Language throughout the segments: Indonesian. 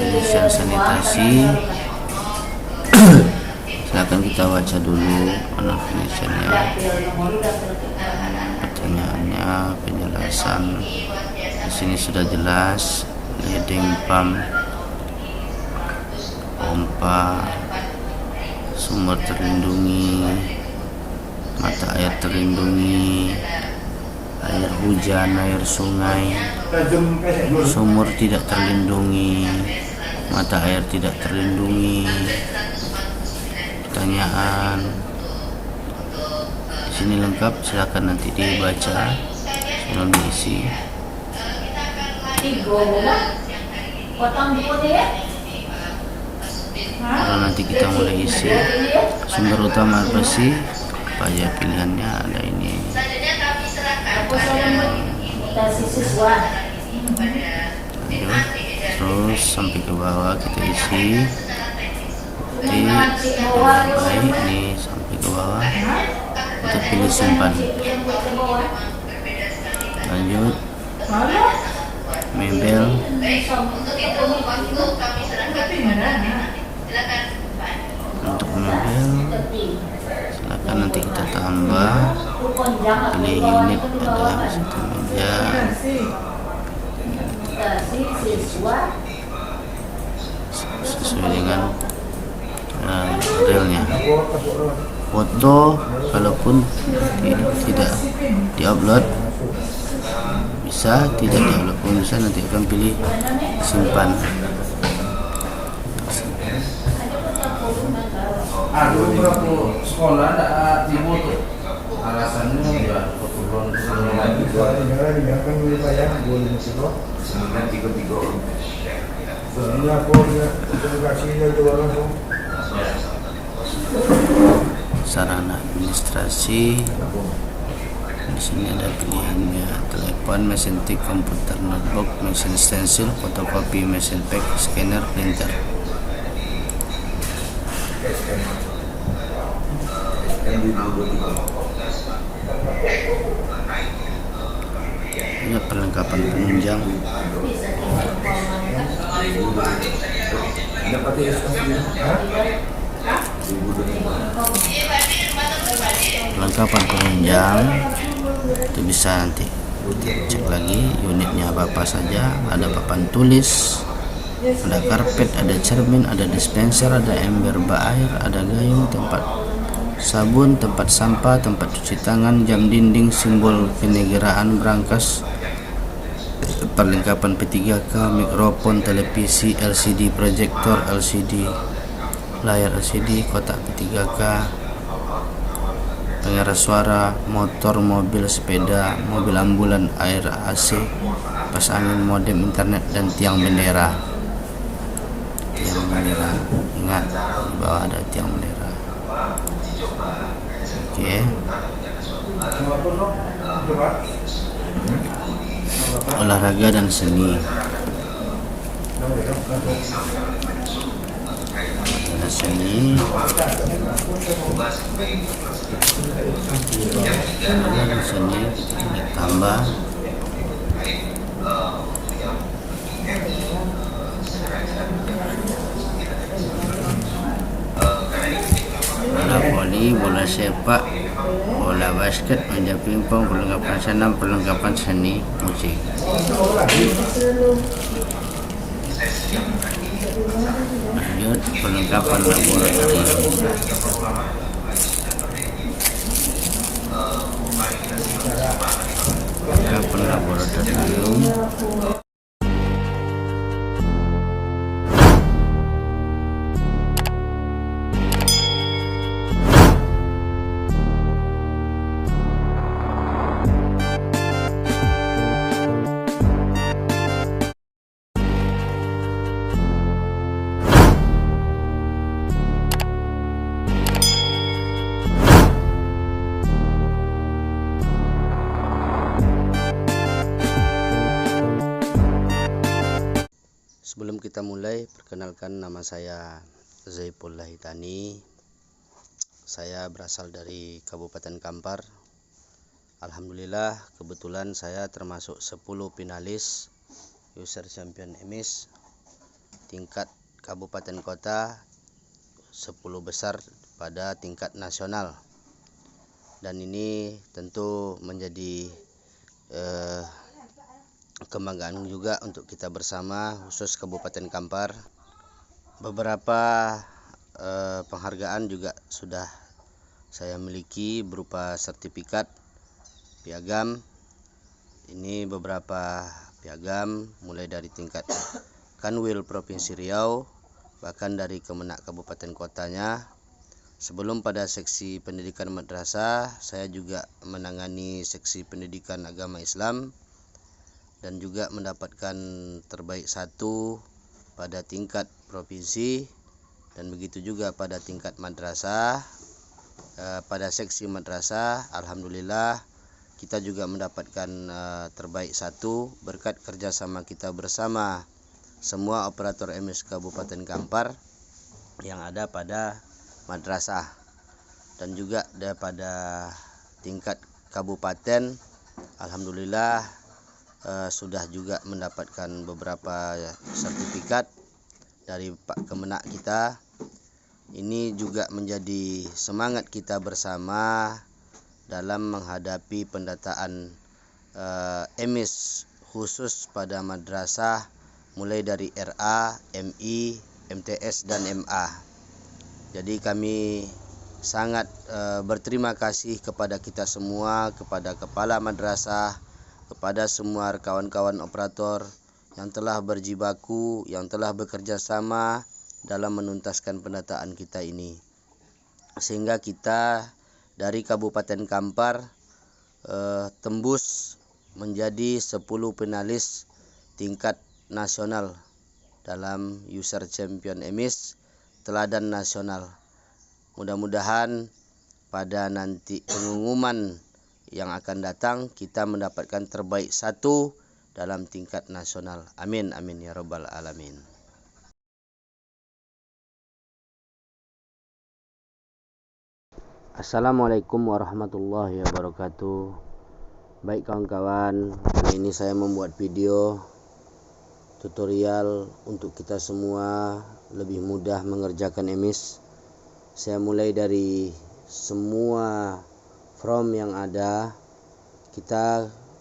Indonesia sanitasi. Silakan kita baca dulu definitionnya, pertanyaannya, penjelasan. Di sini sudah jelas, leading pump, pompa, sumber terlindungi, mata air terlindungi, air hujan, air sungai, sumur tidak terlindungi, mata air tidak terlindungi. Pertanyaan di sini lengkap, silakan nanti dibaca sebelum diisi. Kalau nanti kita mulai isi, sumber utama apa sih? Apa aja pilihannya? Ada ini. Terus sampai ke bawah kita isi. Baik, ini sampai ke bawah. Kita pilih simpan. Lanjut. Mebel. Untuk mebel, silakan nanti kita tambah. Pilih unit, ada satu meja. Sesuai dengan realnya. Foto kalaupun tidak diupload bisa, tidak diupload pun bisa, nanti akan pilih simpan. Beberapa sekolah ada timur tuh alasannya ya keperluan lagi jangan wilayah boleh masuk 933 sebenarnya sarana administrasi. Di sini ada pilihannya: telepon, mesin tik, komputer, notebook, mesin stensil, fotokopi, mesin fax, scanner, printer. Ini perlengkapan penunjang. Perlengkapan penunjang itu bisa nanti cek lagi unitnya apa saja. Ada papan tulis, ada karpet, ada cermin, ada dispenser, ada ember bak air, ada gayung, tempat sabun, tempat sampah, tempat cuci tangan, jam dinding, simbol kenegaraan, brankas, perlengkapan P3K, mikrofon, televisi, LCD, proyektor LCD, layar LCD, kotak P3K, pengeras suara, motor, mobil, sepeda, mobil ambulan, air AC, kipas angin, modem internet, dan tiang bendera. Tiang bendera, ingat di bawah ada tiang bendera. Oke. Olahraga dan seni. Ada seni. Ada seni ditambah. Bola voli, bola sepak, bola basket, meja pingpong, perlengkapan senam, perlengkapan seni musik. Lanjut, perlengkapan laboratorium. Perlengkapan laboratorium. Sebelum kita mulai, perkenalkan, nama saya Zaipullah Hitani. Saya berasal dari Kabupaten Kampar. Alhamdulillah, kebetulan saya termasuk 10 finalis User Champion EMIS tingkat kabupaten kota, 10 besar pada tingkat nasional. Dan ini tentu menjadi kebanggaan juga untuk kita bersama, khusus Kabupaten Kampar. Beberapa penghargaan juga sudah saya miliki berupa sertifikat, piagam. Ini beberapa piagam mulai dari tingkat Kanwil Provinsi Riau, bahkan dari Kemenak Kabupaten Kotanya. Sebelum pada seksi pendidikan madrasah, saya juga menangani seksi pendidikan agama Islam dan juga mendapatkan terbaik 1 pada tingkat provinsi, dan begitu juga pada tingkat madrasah. Pada seksi madrasah, alhamdulillah kita juga mendapatkan terbaik 1 berkat kerjasama kita bersama semua operator EMIS Kabupaten Kampar yang ada pada madrasah. Dan juga pada tingkat kabupaten, alhamdulillah sudah juga mendapatkan beberapa sertifikat dari Pak Kemenak kita. Ini juga menjadi semangat kita bersama dalam menghadapi pendataan EMIS khusus pada madrasah, mulai dari RA, MI, MTS, dan MA. Jadi kami sangat berterima kasih kepada kita semua, kepada kepala madrasah, kepada semua kawan-kawan operator yang telah berjibaku, yang telah bekerja sama dalam menuntaskan pendataan kita ini. Sehingga kita dari Kabupaten Kampar tembus menjadi 10 finalis tingkat nasional dalam User Champion EMIS Teladan Nasional. Mudah-mudahan pada nanti pengumuman yang akan datang kita mendapatkan terbaik 1 dalam tingkat nasional. Amin, amin ya rabbal alamin. Assalamualaikum warahmatullahi wabarakatuh. Baik kawan-kawan, kali ini saya membuat video tutorial untuk kita semua lebih mudah mengerjakan EMIS. Saya mulai dari semua form yang ada.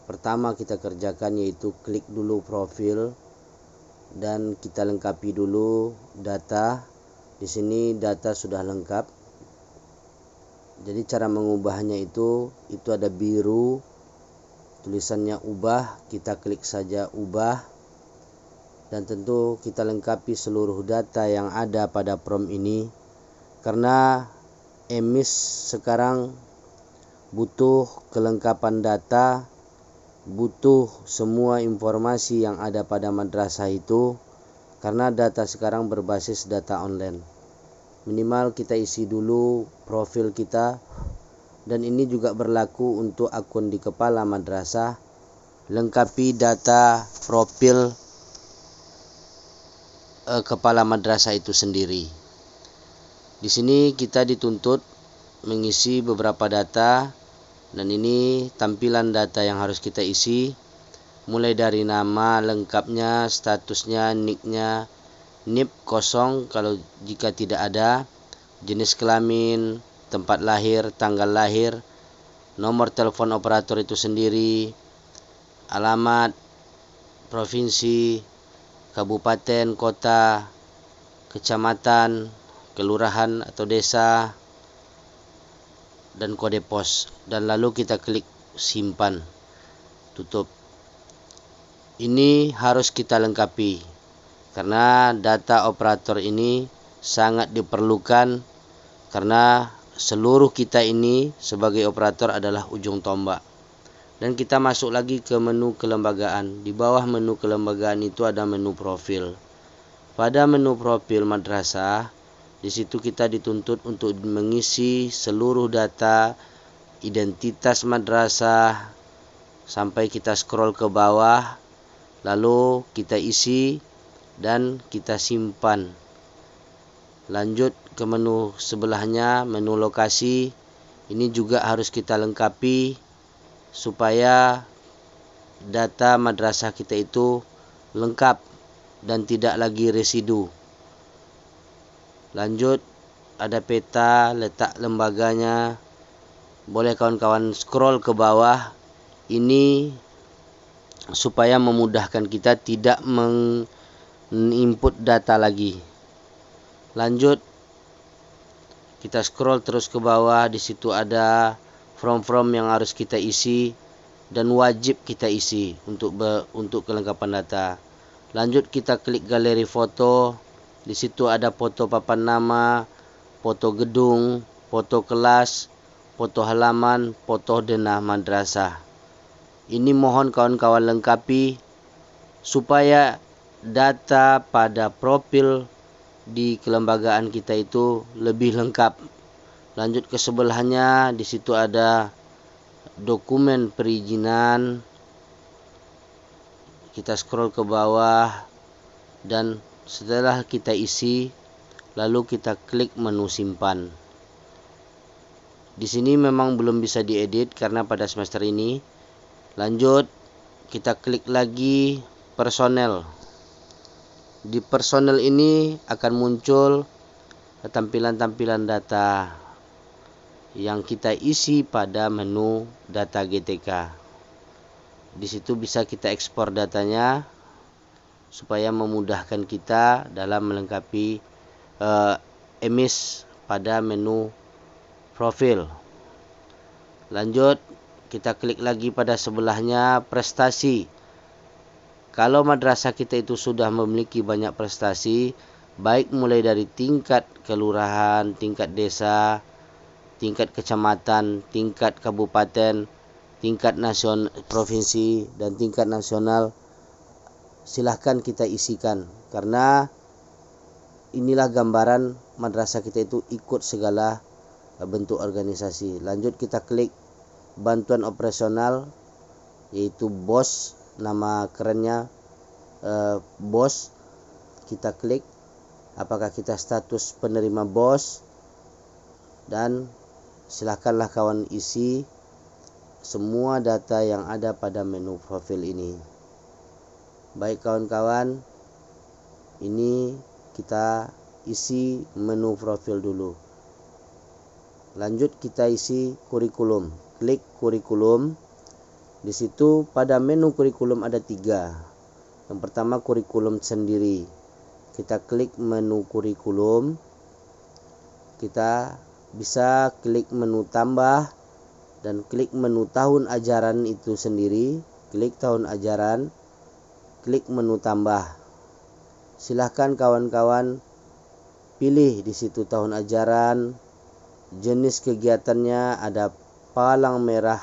Pertama kita kerjakan yaitu klik dulu profil dan kita lengkapi dulu data. Di sini data sudah lengkap. Jadi cara mengubahnya itu ada biru, tulisannya ubah, kita klik saja ubah. Dan tentu kita lengkapi seluruh data yang ada pada form ini, karena EMIS sekarang butuh kelengkapan data, butuh semua informasi yang ada pada madrasah itu, karena data sekarang berbasis data online. Minimal kita isi dulu profil kita, dan ini juga berlaku untuk akun di kepala madrasah. Lengkapi data profil kepala madrasah itu sendiri. Di sini kita dituntut mengisi beberapa data, dan ini tampilan data yang harus kita isi, mulai dari nama lengkapnya, statusnya, nicknya, NIP kosong kalau jika tidak ada, jenis kelamin, tempat lahir, tanggal lahir, nomor telepon operator itu sendiri, alamat, provinsi, kabupaten, kota, kecamatan, kelurahan atau desa, dan kode pos. Dan lalu kita klik simpan, tutup. Ini harus kita lengkapi karena data operator ini sangat diperlukan, karena seluruh kita ini sebagai operator adalah ujung tombak. Dan kita masuk lagi ke menu kelembagaan. Di bawah menu kelembagaan itu ada menu profil. Pada menu profil madrasah, di situ kita dituntut untuk mengisi seluruh data identitas madrasah sampai kita scroll ke bawah, lalu kita isi dan kita simpan. Lanjut ke menu sebelahnya, menu lokasi. Ini juga harus kita lengkapi supaya data madrasah kita itu lengkap dan tidak lagi residu. Lanjut, ada peta letak lembaganya. Boleh kawan-kawan scroll ke bawah. Ini supaya memudahkan kita tidak menginput data lagi. Lanjut, kita scroll terus ke bawah. Di situ ada form-form yang harus kita isi dan wajib kita isi untuk kelengkapan data. Lanjut, kita klik galeri foto. Di situ ada foto papan nama, foto gedung, foto kelas, foto halaman, foto denah madrasah. Ini mohon kawan-kawan lengkapi supaya data pada profil di kelembagaan kita itu lebih lengkap. Lanjut ke sebelahnya, di situ ada dokumen perizinan. Kita scroll ke bawah dan setelah kita isi, lalu kita klik menu simpan. Di sini memang belum bisa diedit karena pada semester ini. Lanjut, kita klik lagi personel. Di personel ini akan muncul tampilan-tampilan data yang kita isi pada menu data GTK. Di situ bisa kita ekspor datanya supaya memudahkan kita dalam melengkapi emis pada menu profil. Lanjut, kita klik lagi pada sebelahnya prestasi. Kalau madrasah kita itu sudah memiliki banyak prestasi, baik mulai dari tingkat kelurahan, tingkat desa, tingkat kecamatan, tingkat kabupaten, tingkat nasional, provinsi, dan tingkat nasional, silahkan kita isikan. Karena inilah gambaran madrasah kita itu ikut segala bentuk organisasi. Lanjut, kita klik bantuan operasional, yaitu BOS, nama kerennya BOS. Kita klik apakah kita status penerima BOS, dan silahkanlah kawan isi semua data yang ada pada menu profil ini. Baik kawan-kawan, ini kita isi menu profil dulu. Lanjut, kita isi kurikulum. Klik kurikulum. Di situ pada menu kurikulum ada 3. Yang pertama kurikulum sendiri. Kita klik menu kurikulum. Kita bisa klik menu tambah dan klik menu tahun ajaran itu sendiri. Klik tahun ajaran, klik menu tambah. Silahkan kawan-kawan pilih di situ tahun ajaran. Jenis kegiatannya ada palang merah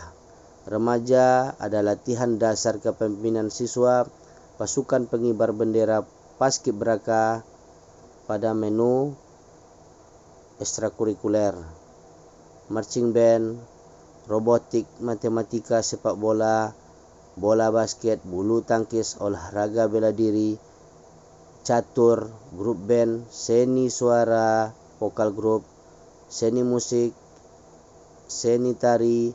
remaja, ada latihan dasar kepemimpinan siswa, pasukan pengibar bendera paskibraka. Pada menu ekstrakurikuler, marching band, robotik, matematika, sepak bola, bola basket, bulu tangkis, olahraga bela diri, catur, grup band, seni suara, vokal grup, seni musik, seni tari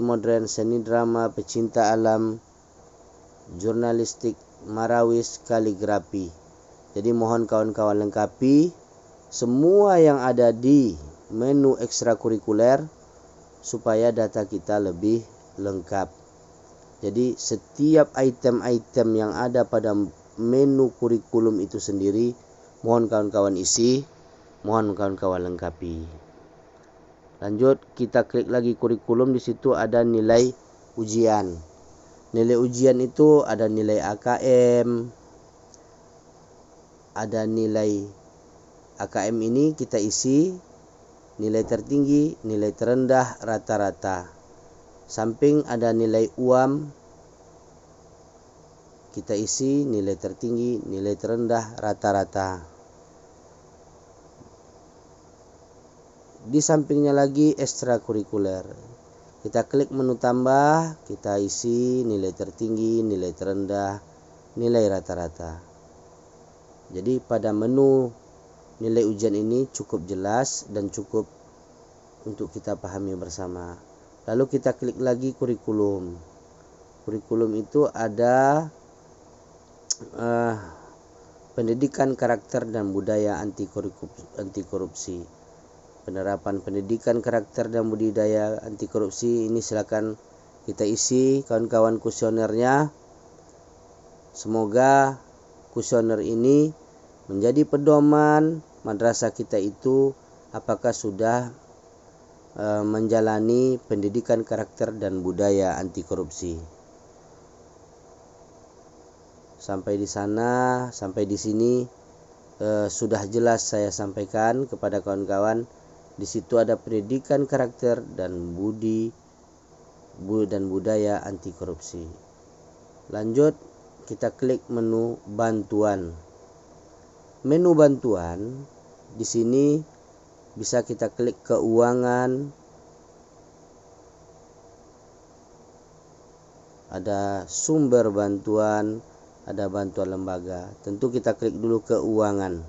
modern, seni drama, pecinta alam, jurnalistik, marawis, kaligrafi. Jadi mohon kawan-kawan lengkapi semua yang ada di menu ekstrakurikuler supaya data kita lebih lengkap. Jadi setiap item-item yang ada pada menu kurikulum itu sendiri mohon kawan-kawan isi, mohon kawan-kawan lengkapi. Lanjut, kita klik lagi kurikulum. Di situ ada nilai ujian. Nilai ujian itu ada nilai AKM, ada nilai AKM ini kita isi nilai tertinggi, nilai terendah, rata-rata. Samping ada nilai UAM, kita isi nilai tertinggi, nilai terendah, rata-rata. Di sampingnya lagi ekstrakurikuler. Kita klik menu tambah, kita isi nilai tertinggi, nilai terendah, nilai rata-rata. Jadi pada menu nilai ujian ini cukup jelas dan cukup untuk kita pahami bersama. Lalu kita klik lagi kurikulum. Kurikulum itu ada pendidikan karakter dan budaya anti korupsi. Penerapan pendidikan karakter dan budaya anti korupsi ini silakan kita isi kawan-kawan kuesionernya. Semoga kuesioner ini menjadi pedoman madrasah kita itu apakah sudah menjalani pendidikan karakter dan budaya anti korupsi. Sampai di sana, sampai di sini sudah jelas saya sampaikan kepada kawan-kawan. Di situ ada pendidikan karakter dan budaya anti korupsi. Lanjut, kita klik menu bantuan. Menu bantuan di sini bisa kita klik keuangan. Ada sumber bantuan, ada bantuan lembaga. Tentu kita klik dulu keuangan.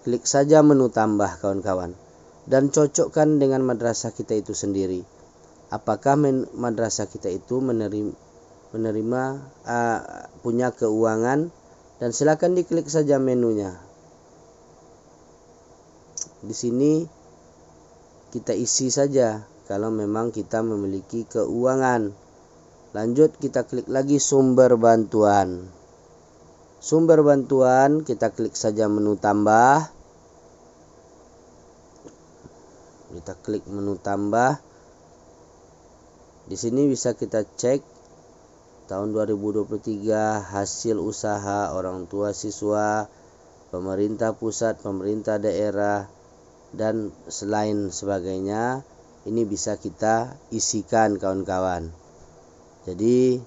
Klik saja menu tambah kawan-kawan. Dan cocokkan dengan madrasah kita itu sendiri. Apakah madrasah kita itu menerima punya keuangan, dan silakan diklik saja menunya. Di sini kita isi saja kalau memang kita memiliki keuangan. Lanjut, kita klik lagi sumber bantuan. Sumber bantuan kita klik saja menu tambah. Kita klik menu tambah. Di sini bisa kita cek tahun 2023 hasil usaha orang tua siswa, pemerintah pusat, pemerintah daerah, dan selain sebagainya. Ini bisa kita isikan kawan-kawan. Jadi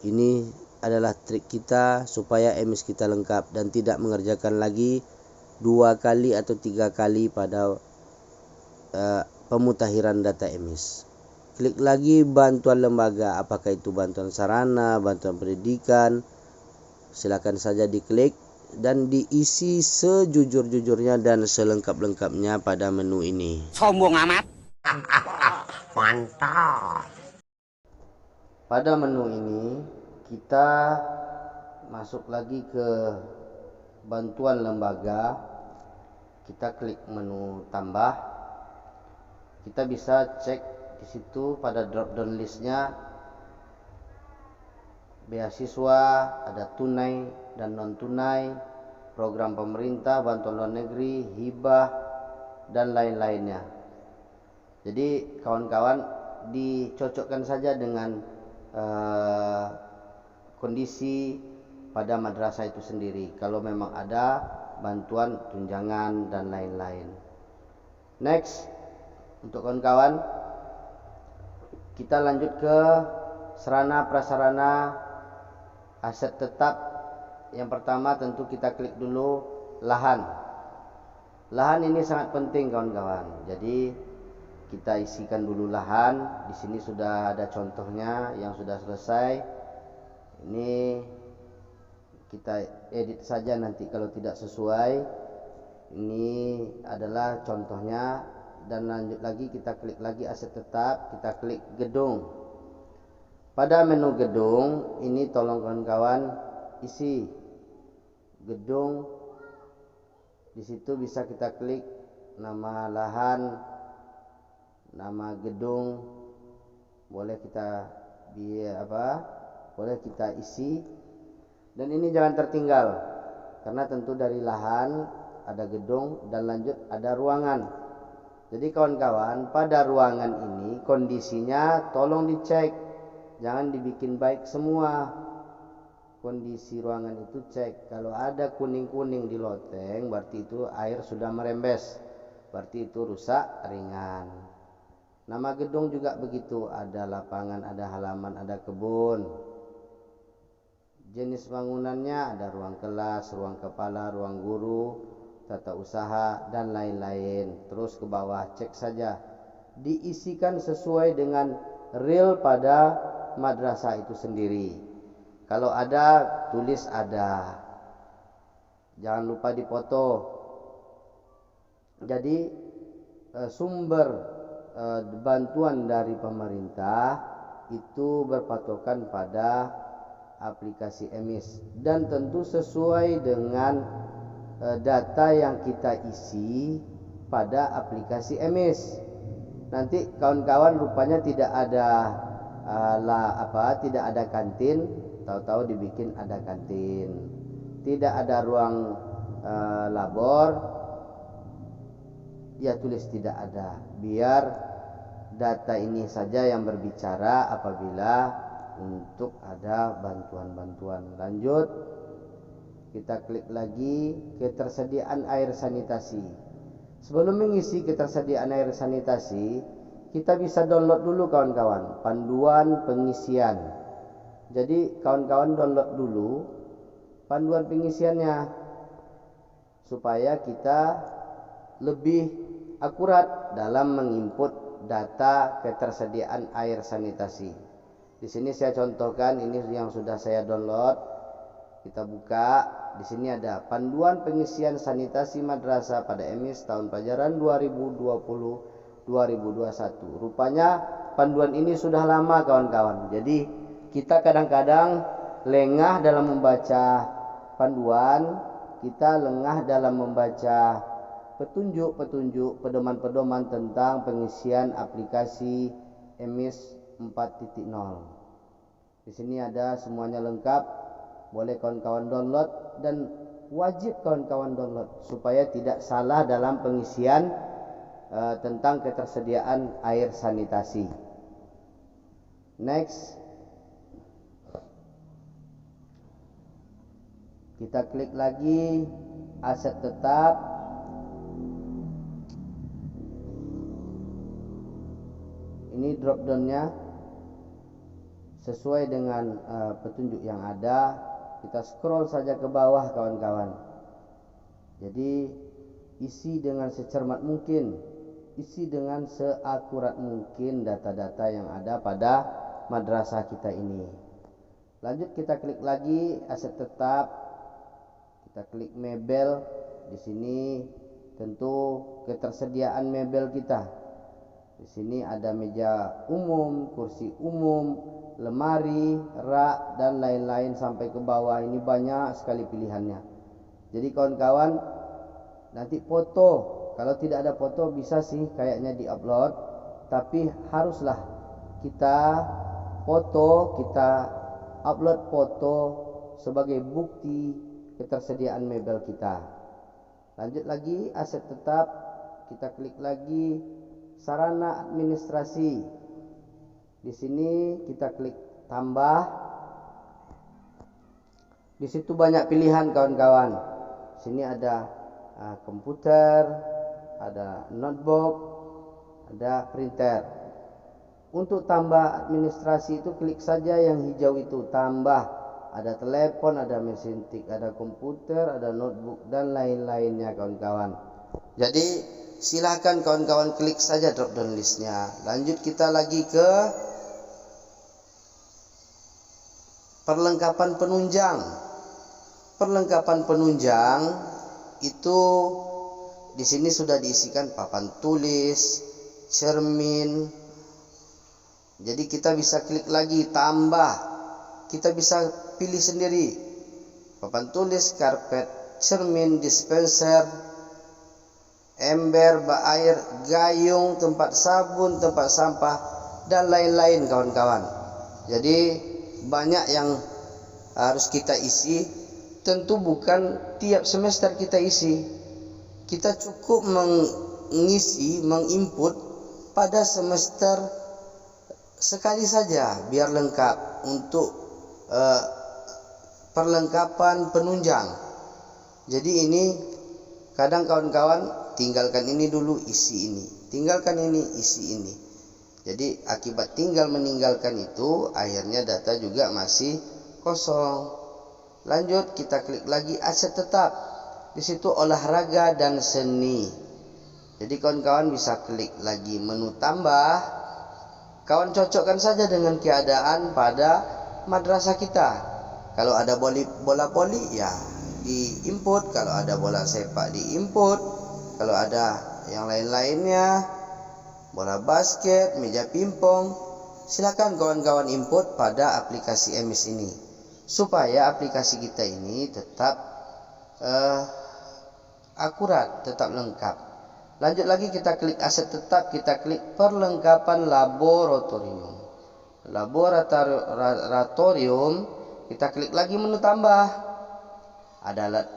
ini adalah trik kita supaya emis kita lengkap dan tidak mengerjakan lagi 2 kali atau 3 kali pada pemutakhiran data emis. Klik lagi bantuan lembaga, apakah itu bantuan sarana, bantuan pendidikan. Silakan saja diklik dan diisi sejujur-jujurnya dan selengkap-lengkapnya pada menu ini. Sombong amat. Mantap. Pada menu ini kita masuk lagi ke bantuan lembaga. Kita klik menu tambah. Kita bisa cek di situ pada drop down listnya beasiswa, ada tunai dan non tunai, program pemerintah, bantuan luar negeri, hibah, dan lain-lainnya. Jadi kawan-kawan dicocokkan saja dengan kondisi pada madrasah itu sendiri. Kalau memang ada bantuan tunjangan dan lain-lain. Next, untuk kawan-kawan, kita lanjut ke sarana prasarana aset tetap. Yang pertama tentu kita klik dulu lahan. Lahan ini sangat penting kawan-kawan. Jadi kita isikan dulu lahan. Di sini sudah ada contohnya yang sudah selesai. Ini kita edit saja nanti kalau tidak sesuai. Ini adalah contohnya. Dan lanjut lagi, kita klik lagi aset tetap, kita klik gedung. Pada menu gedung ini tolong kawan-kawan isi gedung. Di situ bisa kita klik nama lahan, nama gedung, boleh kita boleh kita isi. Dan ini jangan tertinggal karena tentu dari lahan ada gedung dan lanjut ada ruangan. Jadi kawan-kawan, pada ruangan ini kondisinya tolong dicek, jangan dibikin baik semua. Kondisi ruangan itu cek. Kalau ada kuning-kuning di loteng, berarti itu air sudah merembes, berarti itu rusak ringan. Nama gedung juga begitu, ada lapangan, ada halaman, ada kebun. Jenis bangunannya ada ruang kelas, ruang kepala, ruang guru, tata usaha, dan lain-lain. Terus ke bawah cek saja, diisikan sesuai dengan real pada madrasah itu sendiri. Kalau ada, tulis ada, jangan lupa dipoto. Jadi sumber bantuan dari pemerintah itu berpatokan pada aplikasi EMIS, dan tentu sesuai dengan data yang kita isi pada aplikasi EMIS. Nanti kawan-kawan rupanya tidak ada tidak ada kantin, tahu-tahu dibikin ada kantin. Tidak ada ruang labor, ya tulis tidak ada. Biar data ini saja yang berbicara apabila untuk ada bantuan-bantuan. Lanjut, kita klik lagi ketersediaan air sanitasi. Sebelum mengisi ketersediaan air sanitasi, kita bisa download dulu kawan-kawan panduan pengisian. Jadi kawan-kawan download dulu panduan pengisiannya supaya kita lebih akurat dalam menginput data ketersediaan air sanitasi. Di sini saya contohkan, ini yang sudah saya download. Kita buka. Di sini ada panduan pengisian sanitasi madrasah pada EMIS tahun pelajaran 2020-2021. Rupanya panduan ini sudah lama kawan-kawan. Jadi kita kadang-kadang lengah dalam membaca panduan, kita lengah dalam membaca petunjuk-petunjuk, pedoman-pedoman tentang pengisian aplikasi EMIS 4.0. Di sini ada semuanya lengkap, boleh kawan-kawan download dan wajib kawan-kawan download supaya tidak salah dalam pengisian tentang ketersediaan air sanitasi. Next. Kita klik lagi aset tetap. Ini drop down-nya sesuai dengan petunjuk yang ada. Kita scroll saja ke bawah kawan-kawan. Jadi isi dengan secermat mungkin, isi dengan seakurat mungkin data-data yang ada pada madrasah kita ini. Lanjut, kita klik lagi aset tetap. Kita klik mebel. Di sini tentu ketersediaan mebel kita. Di sini ada meja umum, kursi umum, lemari, rak dan lain-lain sampai ke bawah. Ini banyak sekali pilihannya. Jadi kawan-kawan, nanti foto, kalau tidak ada foto bisa sih kayaknya di-upload, tapi haruslah kita foto, kita upload foto sebagai bukti ketersediaan mebel kita. Lanjut lagi aset tetap, kita klik lagi sarana administrasi. Di sini kita klik tambah. Di situ banyak pilihan kawan-kawan. Sini ada komputer, ada notebook, ada printer. Untuk tambah administrasi itu klik saja yang hijau itu, tambah. Ada telepon, ada mesin tik, ada komputer, ada notebook dan lain-lainnya kawan-kawan. Jadi silakan kawan-kawan klik saja drop down listnya. Lanjut kita lagi ke perlengkapan penunjang. Perlengkapan penunjang itu di sini sudah diisikan papan tulis, cermin. Jadi kita bisa klik lagi tambah. Kita bisa pilih sendiri papan tulis, karpet, cermin, dispenser, ember, bak air, gayung, tempat sabun, tempat sampah dan lain-lain kawan-kawan. Jadi banyak yang harus kita isi. Tentu bukan tiap semester kita isi. Kita cukup mengisi, menginput pada semester sekali saja biar lengkap untuk perlengkapan penunjang. Jadi ini kadang kawan-kawan tinggalkan ini dulu, isi ini, tinggalkan ini, isi ini. Jadi akibat tinggal meninggalkan itu akhirnya data juga masih kosong. Lanjut kita klik lagi aset tetap. Di situ olahraga dan seni. Jadi kawan-kawan bisa klik lagi menu tambah. Kawan cocokkan saja dengan keadaan pada madrasah kita. Kalau ada bola voli ya diinput, kalau ada bola sepak diinput, kalau ada yang lain-lainnya, bola basket, meja pingpong, silakan kawan-kawan input pada aplikasi EMIS ini. supaya aplikasi kita ini tetap akurat, tetap lengkap. Lanjut lagi, kita klik aset tetap, kita klik perlengkapan laboratorium. Laboratorium, kita klik lagi menu tambah. Ada alat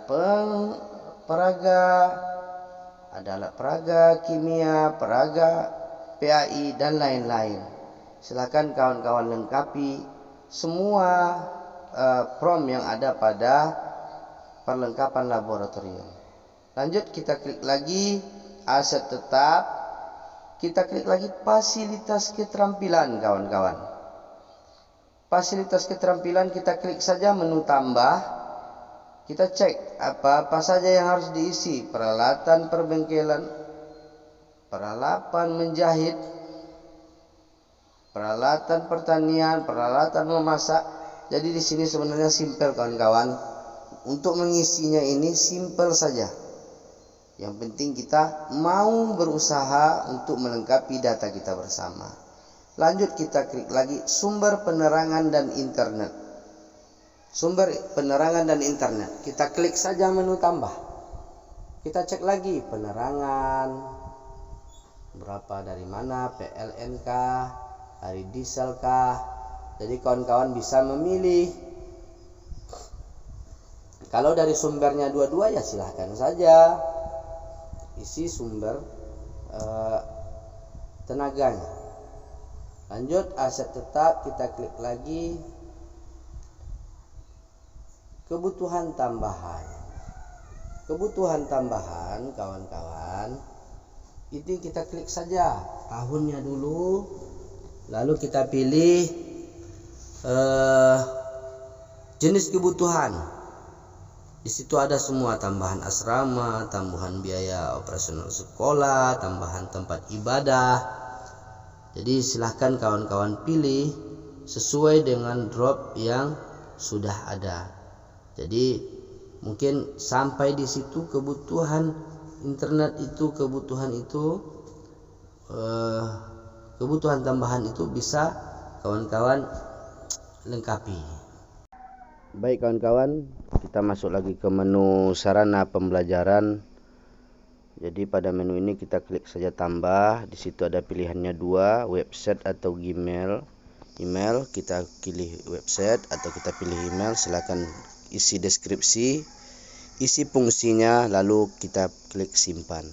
peraga, kimia, peraga, PAI dan lain-lain. Silakan kawan-kawan lengkapi semua prompt yang ada pada perlengkapan laboratorium. Lanjut, kita klik lagi aset tetap, kita klik lagi fasilitas keterampilan kawan-kawan. Fasilitas keterampilan, kita klik saja menu tambah, kita cek apa saja yang harus diisi: peralatan perbengkelan, peralatan menjahit, peralatan pertanian, peralatan memasak. Jadi di sini sebenarnya simpel kawan-kawan. Untuk mengisinya ini simpel saja. Yang penting kita mau berusaha untuk melengkapi data kita bersama. Lanjut, kita klik lagi sumber penerangan dan internet. Sumber penerangan dan internet, kita klik saja menu tambah. Kita cek lagi penerangan berapa, dari mana, PLN kah, dari diesel kah. Jadi kawan-kawan bisa memilih. Kalau dari sumbernya dua-dua ya silahkan saja isi sumber tenaganya. Lanjut, aset tetap, kita klik lagi kebutuhan tambahan. Kebutuhan tambahan kawan-kawan, ini kita klik saja tahunnya dulu, lalu kita pilih jenis kebutuhan. Di situ ada semua tambahan asrama, tambahan biaya operasional sekolah, tambahan tempat ibadah. Jadi silahkan kawan-kawan pilih sesuai dengan drop yang sudah ada. Jadi mungkin sampai di situ kebutuhan internet itu, kebutuhan tambahan itu bisa kawan-kawan lengkapi. Baik kawan-kawan, kita masuk lagi ke menu sarana pembelajaran. Jadi pada menu ini kita klik saja tambah. Di situ ada pilihannya dua, website atau email. Kita pilih website atau kita pilih email. Silakan isi deskripsi, isi fungsinya, lalu kita klik simpan.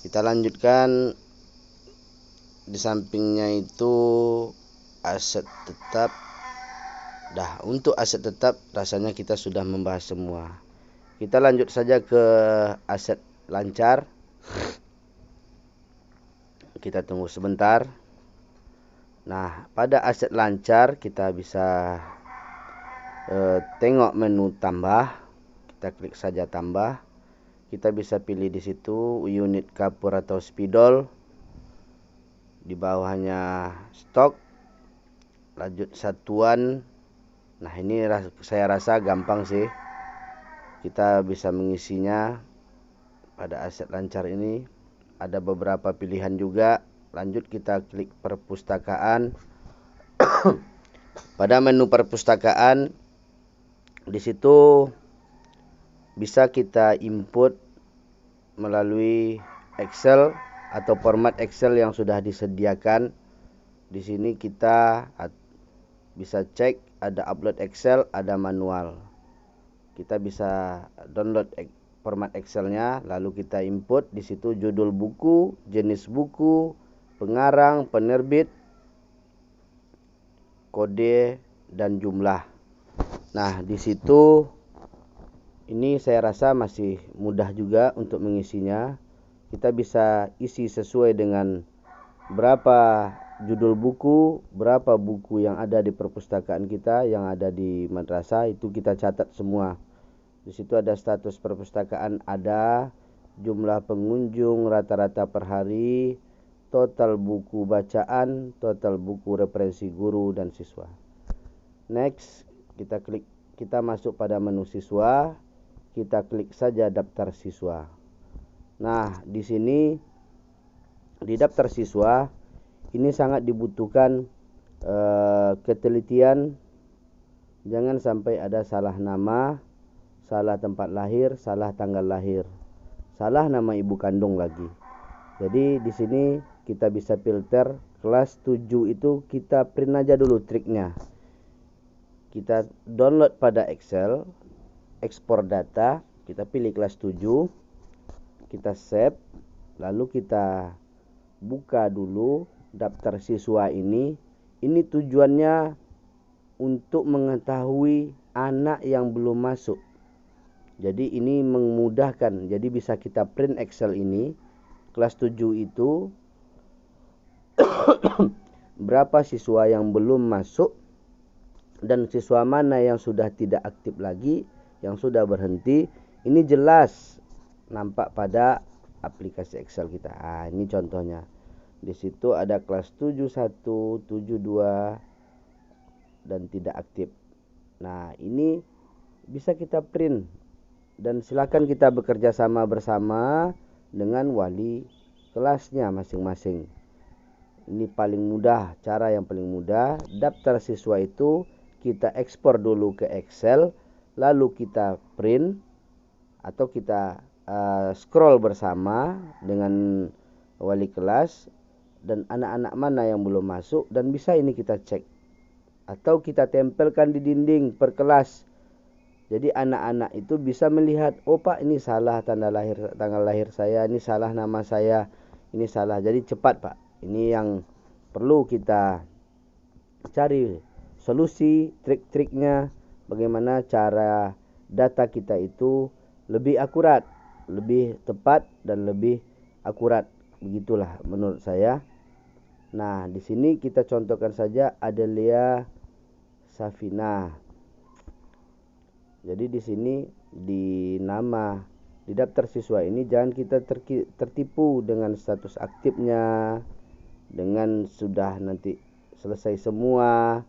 Kita lanjutkan. Di sampingnya itu aset tetap. Untuk aset tetap rasanya kita sudah membahas semua. Kita lanjut saja ke aset lancar. Kita tunggu sebentar. Nah, pada aset lancar kita bisa tengok menu tambah. Kita klik saja tambah. Kita bisa pilih di situ unit kapur atau spidol. Di bawahnya stok. Lanjut satuan. Nah, ini saya rasa gampang sih. Kita bisa mengisinya pada aset lancar ini. Ada beberapa pilihan juga. Lanjut, kita klik perpustakaan. Pada menu perpustakaan, di situ bisa kita input melalui Excel atau format Excel yang sudah disediakan. Di sini kita bisa cek ada upload Excel, ada manual. Kita bisa download format Excelnya, lalu kita input di situ judul buku, jenis buku, pengarang, penerbit, kode dan jumlah. Nah, di situ ini saya rasa masih mudah juga untuk mengisinya. Kita bisa isi sesuai dengan berapa judul buku, berapa buku yang ada di perpustakaan kita, yang ada di madrasah, itu kita catat semua. Di situ ada status perpustakaan, ada jumlah pengunjung rata-rata per hari, total buku bacaan, total buku referensi guru dan siswa. Next, kita masuk pada menu siswa, kita klik saja daftar siswa. Nah, di sini di daftar siswa ini sangat dibutuhkan ketelitian Jangan sampai ada salah nama, salah tempat lahir, salah tanggal lahir, salah nama ibu kandung lagi. Jadi di sini kita bisa filter. Kelas 7 itu kita print aja dulu triknya. Kita download pada Excel, ekspor data, kita pilih kelas 7, kita save, lalu kita buka dulu daftar siswa ini. Ini tujuannya untuk mengetahui anak yang belum masuk. Jadi ini memudahkan. Jadi bisa kita print Excel ini. Kelas 7 itu berapa siswa yang belum masuk dan siswa mana yang sudah tidak aktif lagi, yang sudah berhenti. Ini jelas nampak pada aplikasi Excel kita. Ini contohnya. Di situ ada kelas 71, 72 dan tidak aktif. Nah, ini bisa kita print dan silakan kita bekerja sama bersama dengan wali kelasnya masing-masing. Ini paling mudah, cara yang paling mudah. Daftar siswa itu kita ekspor dulu ke Excel, lalu kita print atau kita scroll bersama dengan wali kelas dan anak-anak mana yang belum masuk, dan bisa ini kita cek atau kita tempelkan di dinding per kelas. Jadi anak-anak itu bisa melihat, oh Pak, ini salah tanggal lahir saya, ini salah nama saya, ini salah. Jadi cepat Pak. Ini yang perlu kita cari solusi, trik-triknya bagaimana cara data kita itu lebih akurat, lebih tepat dan lebih akurat. Begitulah menurut saya. Nah, di sini kita contohkan saja Adelia Safina. Jadi di sini di nama di daftar siswa ini jangan kita tertipu dengan status aktifnya, dengan sudah nanti selesai semua.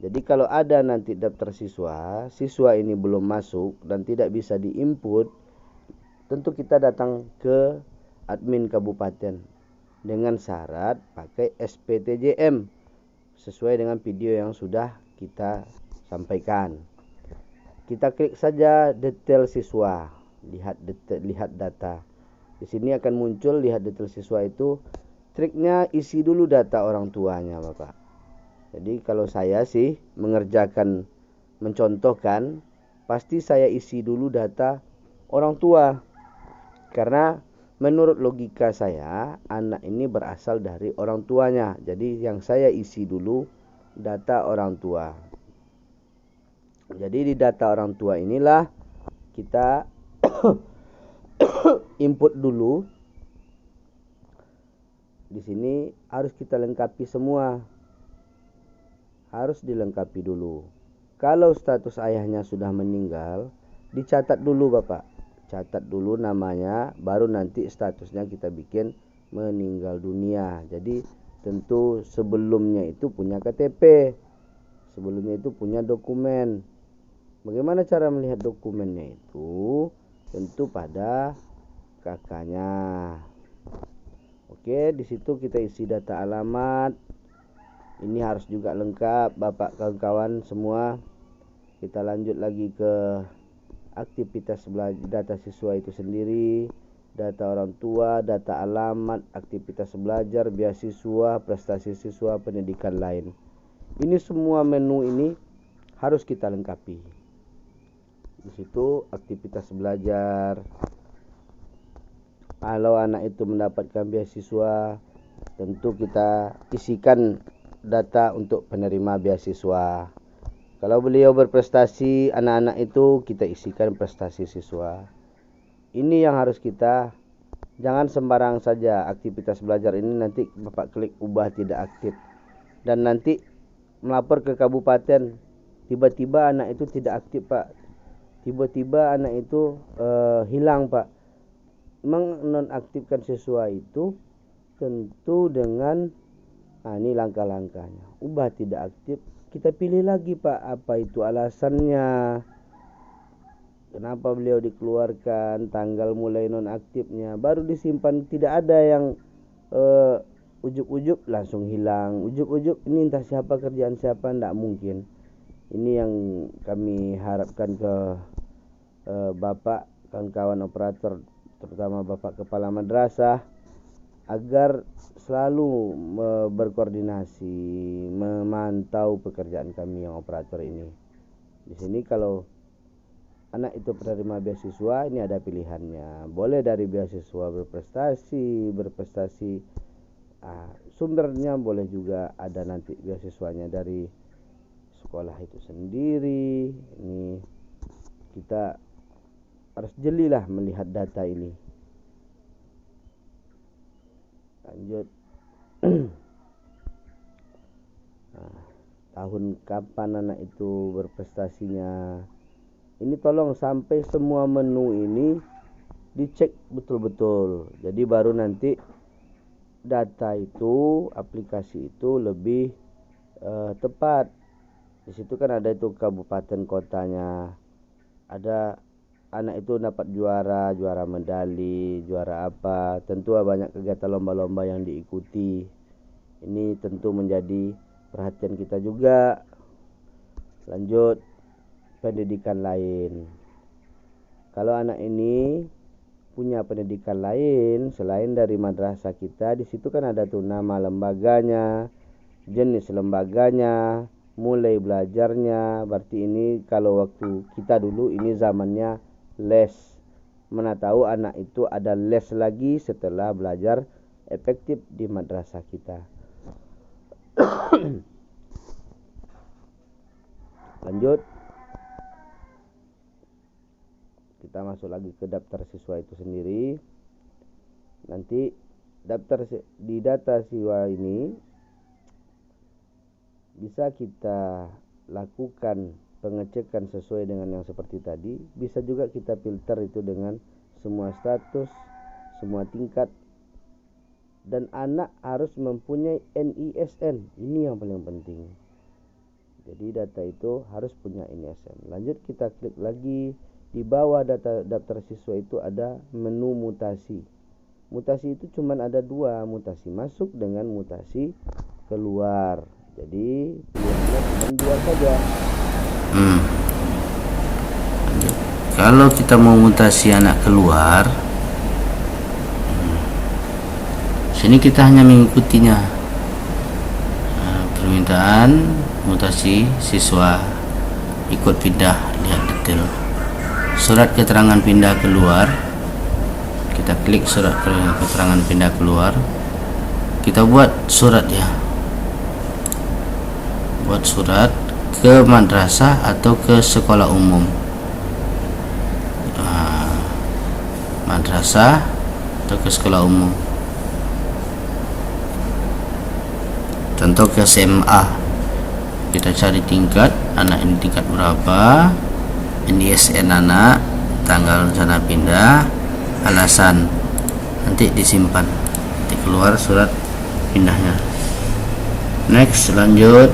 Jadi kalau ada nanti daftar siswa ini belum masuk dan tidak bisa diinput, tentu kita datang ke admin kabupaten dengan syarat pakai SPTJM sesuai dengan video yang sudah kita sampaikan. Kita klik saja detail siswa, lihat data. Di sini akan muncul lihat detail siswa itu. Triknya isi dulu data orang tuanya, Bapak. Jadi kalau saya sih mencontohkan, pasti saya isi dulu data orang tua. Karena menurut logika saya, anak ini berasal dari orang tuanya. Jadi yang saya isi dulu data orang tua. Jadi di data orang tua inilah kita input dulu. Di sini harus kita lengkapi semua. Harus dilengkapi dulu. Kalau status ayahnya sudah meninggal, dicatat dulu Bapak. Catat dulu namanya, baru nanti statusnya kita bikin meninggal dunia. Jadi tentu sebelumnya itu punya KTP. Sebelumnya itu punya dokumen. Bagaimana cara melihat dokumennya itu? Tentu pada kakaknya. Oke, di situ kita isi data alamat. Ini harus juga lengkap, Bapak kawan-kawan semua. Kita lanjut lagi ke aktivitas belajar data siswa itu sendiri, data orang tua, data alamat, aktivitas belajar, beasiswa, prestasi siswa, pendidikan lain. Ini semua menu ini harus kita lengkapi. Di situ aktivitas belajar. Kalau anak itu mendapatkan beasiswa, tentu kita isikan data untuk penerima beasiswa. Kalau beliau berprestasi, anak-anak itu kita isikan prestasi siswa. Ini yang harus kita, jangan sembarang saja aktivitas belajar ini nanti Bapak klik ubah tidak aktif. Dan nanti melapor ke kabupaten, tiba-tiba anak itu tidak aktif Pak. Tiba-tiba anak itu hilang Pak. Menonaktifkan siswa itu tentu dengan ini langkah-langkahnya. Ubah tidak aktif, kita pilih lagi Pak, apa itu alasannya, kenapa beliau dikeluarkan, tanggal mulai nonaktifnya, baru disimpan. Tidak ada yang ujuk-ujuk langsung hilang, ujuk-ujuk ini entah siapa kerjaan siapa, tidak mungkin. Ini yang kami harapkan ke Bapak, kawan-kawan operator, terutama Bapak Kepala Madrasah, agar selalu berkoordinasi, memantau pekerjaan kami yang operator ini. Di sini kalau anak itu penerima beasiswa, ini ada pilihannya. Boleh dari beasiswa berprestasi, sumbernya boleh juga ada nanti beasiswanya dari sekolah itu sendiri. Ini kita harus jelilah melihat data ini. Lanjut. Tahun kapan anak itu berprestasinya. Ini tolong sampai semua menu ini dicek betul-betul. Jadi baru nanti data itu, aplikasi itu lebih tepat. Di situ kan ada itu kabupaten kotanya. Ada anak itu dapat juara medali, juara apa. Tentu banyak kegiatan lomba-lomba yang diikuti. Ini tentu menjadi perhatian kita juga. Lanjut, pendidikan lain. Kalau anak ini punya pendidikan lain selain dari madrasah kita, di situ kan ada tuh nama lembaganya, jenis lembaganya, mulai belajarnya. Berarti ini kalau waktu kita dulu ini zamannya les. Mana tahu anak itu ada les lagi setelah belajar efektif di madrasah kita. Lanjut, kita masuk lagi ke daftar siswa itu sendiri. Nanti di data siswa ini bisa kita lakukan pengecekan sesuai dengan yang seperti tadi. Bisa juga kita filter itu dengan semua status, semua tingkat. Dan anak harus mempunyai NISN. Ini yang paling penting. Jadi data itu harus punya NISN. Lanjut, kita klik lagi. Di bawah daftar siswa itu ada menu mutasi. Mutasi itu cuma ada dua, mutasi masuk dengan mutasi keluar. Jadi pilihannya cuma dua saja. Kalau kita mau mutasi anak keluar, sini kita hanya mengikutinya. Permintaan mutasi siswa, ikut pindah, lihat detail. Surat keterangan pindah keluar, kita klik surat keterangan pindah keluar. Kita buat surat ya, buat surat ke madrasah atau ke sekolah umum. Madrasah atau ke sekolah umum. Contoh ke SMA. Kita cari tingkat, anak ini tingkat berapa, NISN anak, tanggal rencana pindah, alasan, nanti disimpan, nanti keluar surat pindahnya. Next, lanjut,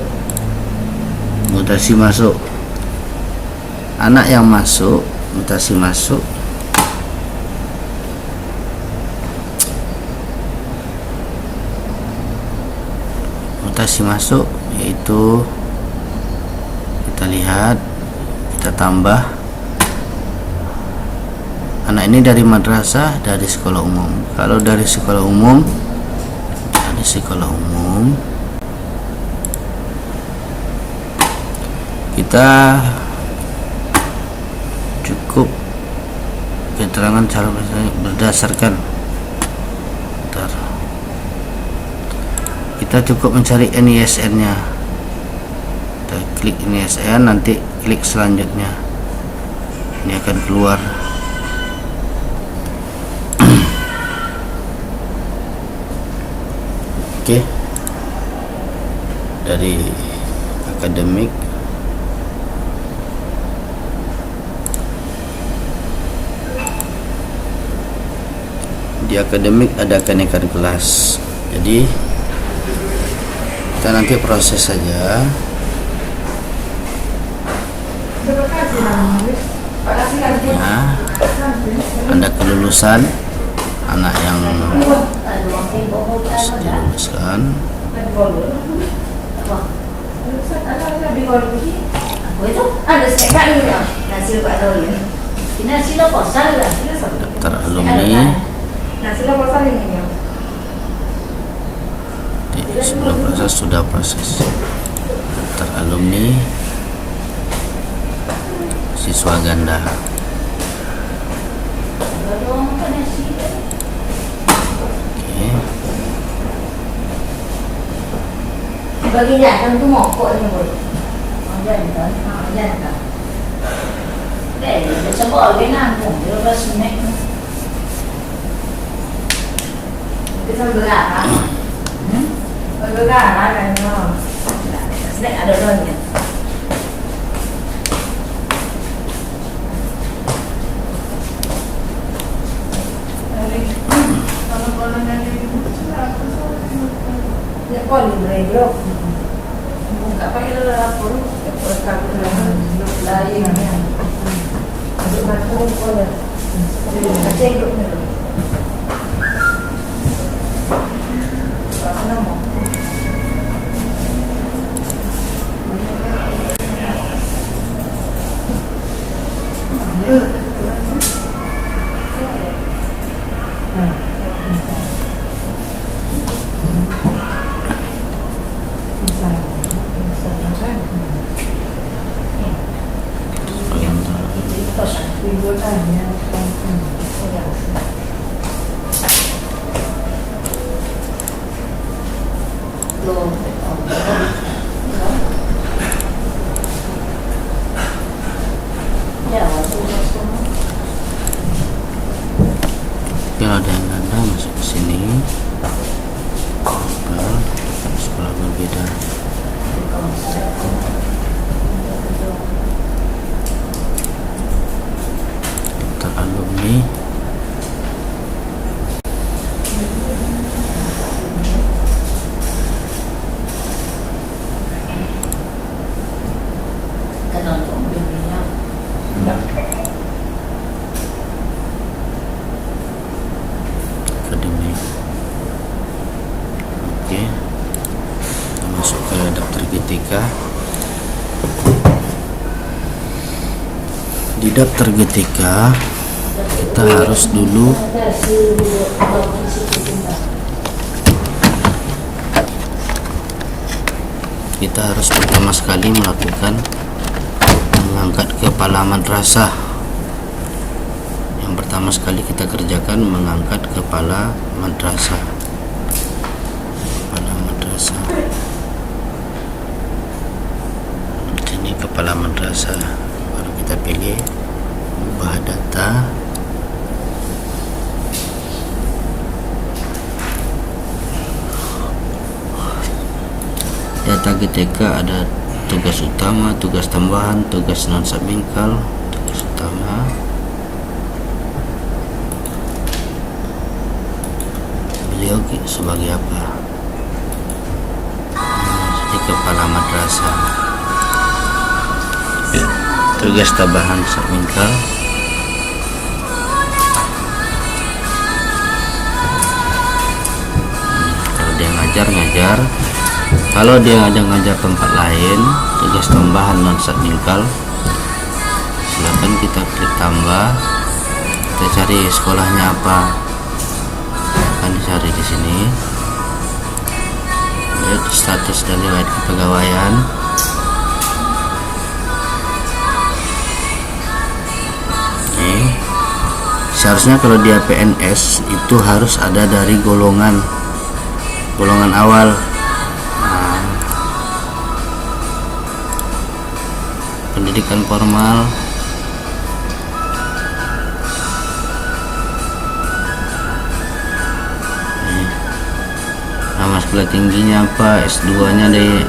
mutasi masuk. Anak yang masuk, mutasi masuk, yaitu kita lihat, kita tambah. Anak ini dari madrasah, dari sekolah umum. Kalau dari sekolah umum, kita cukup keterangan cara berdasarkan. Kita cukup mencari NISN-nya. Kita klik NISN, nanti klik selanjutnya. Ini akan keluar. Oke. Dari akademik, di akademik ada kenaikan kelas. Jadi kita nanti proses saja. Nah, ada kelulusan anak yang diluluskan. itu ada sekali ya. Nasi Pak Doli. Ini nasi lo kosal lah. Daftar alumni. Nasi lo kosal ini ya. Sudah proses daftar alumni siswa ganda. Oke. Bagi datang tu mokok ni boleh. Jangan kan. Coba lagi nanggung. Dia lepas snack. Kita bergerak. Bergerak kan. Snack ada dalamnya. Ya kau libre bro. Buka pakai lapor, kalau lain ya. Untuk masuk kau cek dulu. Apa nama? Kalau ada yang ganda masuk ke sini. Sekolah berbeda. Daftar alumni. Akademi. Oke. Kita masuk ke daftar GTK. Di daftar GTK kita harus dulu pertama sekali melakukan mengangkat kepala madrasah. Yang pertama sekali kita kerjakan mengangkat kepala madrasah. Ini kepala madrasah. Baru kita pilih ubah data. Data GTK ada tugas utama, tugas tambahan, tugas non submingkal. Tugas utama beliau sebagai apa? Jadi kepala madrasah. Tugas tambahan submingkal kalau dia ngajar. Kalau dia ada ngajar tempat lain, tugas tambahan non submingkal, silakan kita klik tambah. Kita cari sekolahnya apa, akan dicari di sini. Lihat status dan riwayat kepegawaian. Seharusnya kalau dia PNS itu harus ada dari golongan awal. Pendidikan formal, nama sekolah tingginya apa, S2 nya dari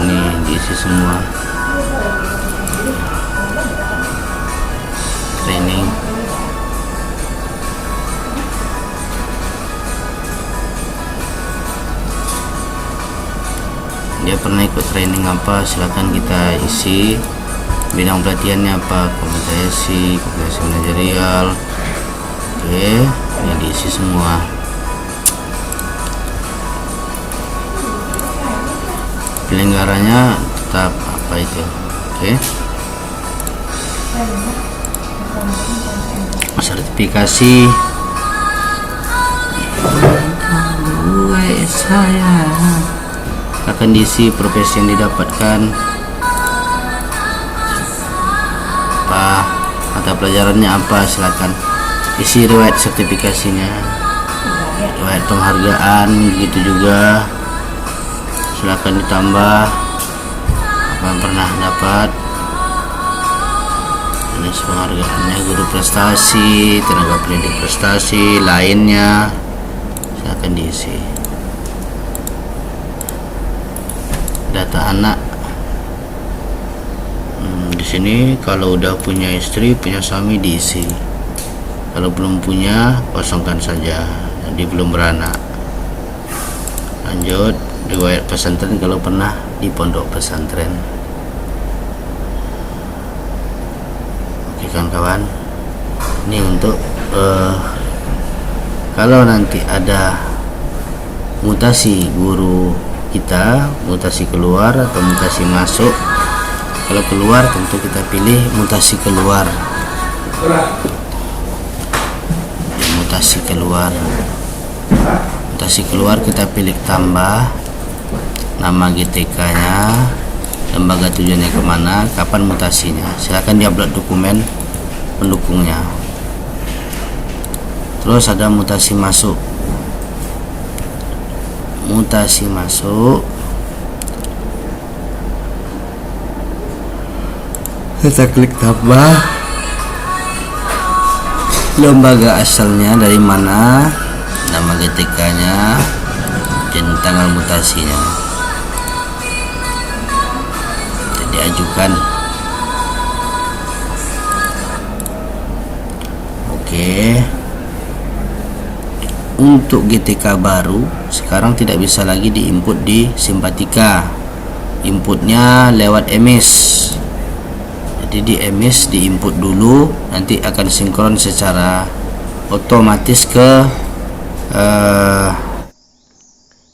ini diisi semua. Training, dia pernah ikut training apa, silakan kita isi. Bidang pelatihannya apa, kompetensi manajerial. Oke, ini diisi semua. Penyelenggaranya tetap apa itu, Oke. Sertifikasi gue saya akan diisi profesi yang didapatkan, apa mata pelajarannya apa, silakan isi riwayat sertifikasinya, riwayat penghargaan gitu juga silakan ditambah apa yang pernah dapat, jenis penghargaannya, guru prestasi, tenaga pendidik prestasi lainnya silakan diisi. Data anak di sini kalau udah punya istri, punya suami diisi. Kalau belum punya, kosongkan saja. Jadi belum beranak. Lanjut, riwayat pesantren kalau pernah di pondok pesantren. Oke kawan-kawan, ini untuk kalau nanti ada mutasi guru kita, mutasi keluar atau mutasi masuk. Kalau keluar tentu kita pilih mutasi keluar. Mutasi keluar. Mutasi keluar kita pilih tambah nama GTK-nya, lembaga tujuannya kemana, kapan mutasinya. Silakan diupload dokumen pendukungnya. Terus ada mutasi masuk. Mutasi masuk, kita klik tambah lembaga asalnya dari mana, nama GTK-nya, dan tanggal mutasinya. Jadi ajukan. Oke. Untuk GTK baru sekarang tidak bisa lagi diinput di Simpatika, inputnya lewat emis. Jadi di emis diinput dulu, nanti akan sinkron secara otomatis ke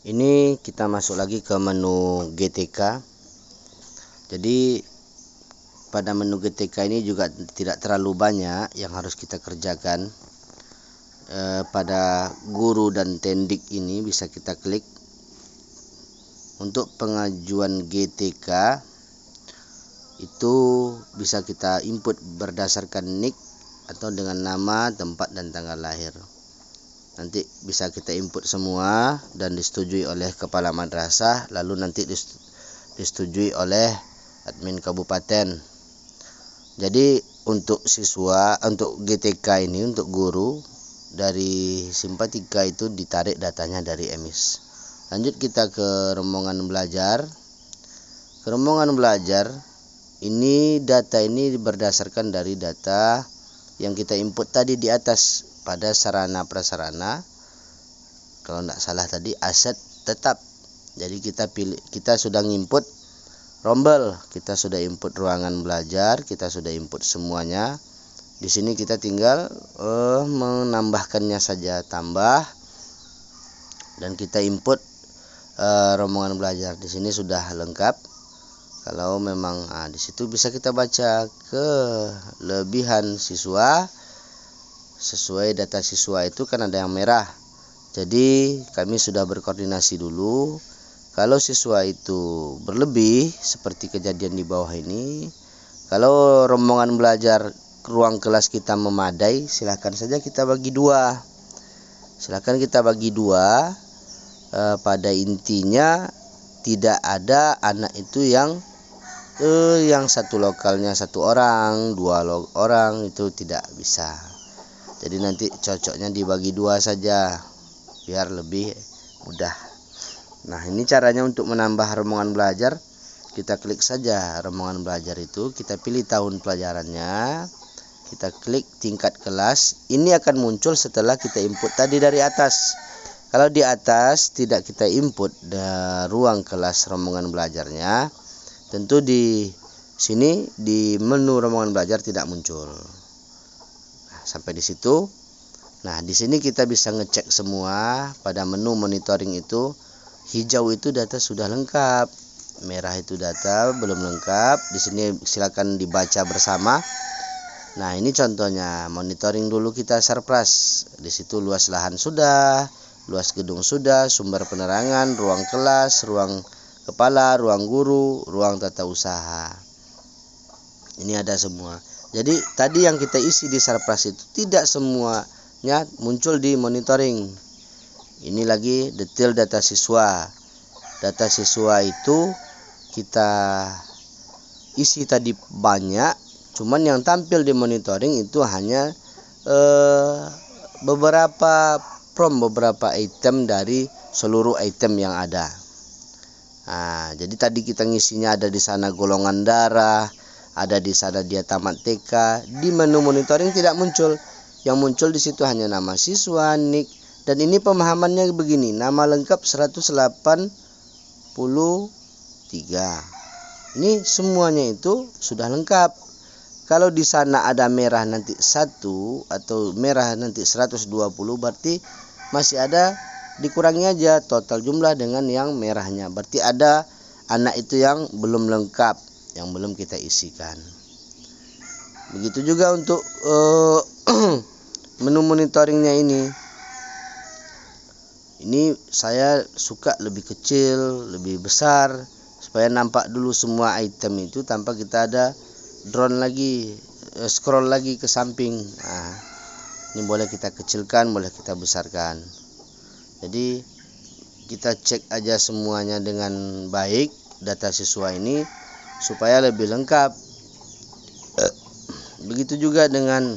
ini kita masuk lagi ke menu GTK. Jadi pada menu GTK ini juga tidak terlalu banyak yang harus kita kerjakan. Pada guru dan tendik ini bisa kita klik. Untuk pengajuan GTK itu bisa kita input berdasarkan nik atau dengan nama, tempat, dan tanggal lahir. Nanti bisa kita input semua dan disetujui oleh kepala madrasah, lalu nanti disetujui oleh admin kabupaten. Jadi untuk siswa, untuk GTK ini, untuk guru dari Simpatika itu ditarik datanya dari emis. Lanjut kita ke rombongan belajar. Ke rombongan belajar ini, data ini berdasarkan dari data yang kita input tadi di atas pada sarana prasarana. Kalau tidak salah tadi aset tetap. Jadi kita sudah input rombel, kita sudah input ruangan belajar, kita sudah input semuanya. Di sini kita tinggal menambahkannya saja, tambah, dan kita input rombongan belajar. Di sini sudah lengkap. Kalau memang di situ bisa kita baca kelebihan siswa sesuai data siswa itu kan ada yang merah. Jadi kami sudah berkoordinasi dulu. Kalau siswa itu berlebih seperti kejadian di bawah ini, kalau rombongan belajar ruang kelas kita memadai, silahkan saja kita bagi dua. Silahkan kita bagi dua. Pada intinya tidak ada anak itu yang satu lokalnya satu orang, dua orang, itu tidak bisa. Jadi nanti cocoknya dibagi dua saja biar lebih mudah. Nah, ini caranya untuk menambah rombongan belajar. Kita klik saja rombongan belajar itu, kita pilih tahun pelajarannya, kita klik tingkat kelas. Ini akan muncul setelah kita input tadi dari atas. Kalau di atas tidak kita input ruang kelas rombongan belajarnya, tentu di sini di menu rombongan belajar tidak muncul. Nah, sampai di situ. Nah, di sini kita bisa ngecek semua pada menu monitoring itu. Hijau itu data sudah lengkap. merah itu data belum lengkap. Di sini silakan dibaca bersama. Nah, ini contohnya monitoring dulu kita surprise. Di situ luas lahan sudah, luas gedung sudah, sumber penerangan, ruang kelas, ruang kepala, ruang guru, ruang tata usaha. Ini ada semua. Jadi tadi yang kita isi di surprise itu tidak semuanya muncul di monitoring. Ini lagi detail data siswa. Data siswa itu kita isi tadi banyak, cuman yang tampil di monitoring itu hanya beberapa item dari seluruh item yang ada. Nah, jadi tadi kita ngisinya ada di sana golongan darah, ada di sana dia tamat TK. Di menu monitoring tidak muncul. Yang muncul di situ hanya nama siswa, nik, dan ini pemahamannya begini, nama lengkap 183. Ini semuanya itu sudah lengkap. Kalau di sana ada merah nanti 1 atau merah nanti 120, berarti masih ada dikurangi aja total jumlah dengan yang merahnya. Berarti ada anak itu yang belum lengkap, yang belum kita isikan. Begitu juga untuk menu monitoringnya ini. Ini saya suka lebih kecil, lebih besar, supaya nampak dulu semua item itu tanpa kita ada drone lagi, scroll lagi ke samping. Nah, ini boleh kita kecilkan, boleh kita besarkan. Jadi kita cek aja semuanya dengan baik data siswa ini supaya lebih lengkap. Begitu juga dengan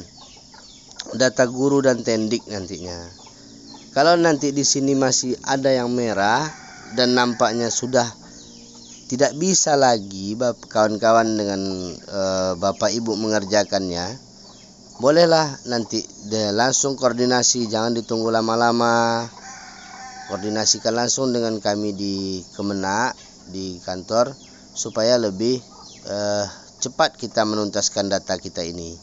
data guru dan tendik nantinya. Kalau nanti di sini masih ada yang merah dan nampaknya sudah tidak bisa lagi kawan-kawan dengan Bapak Ibu mengerjakannya, bolehlah nanti langsung koordinasi, jangan ditunggu lama-lama. Koordinasikan langsung dengan kami di Kemenak, di kantor, supaya lebih cepat kita menuntaskan data kita ini.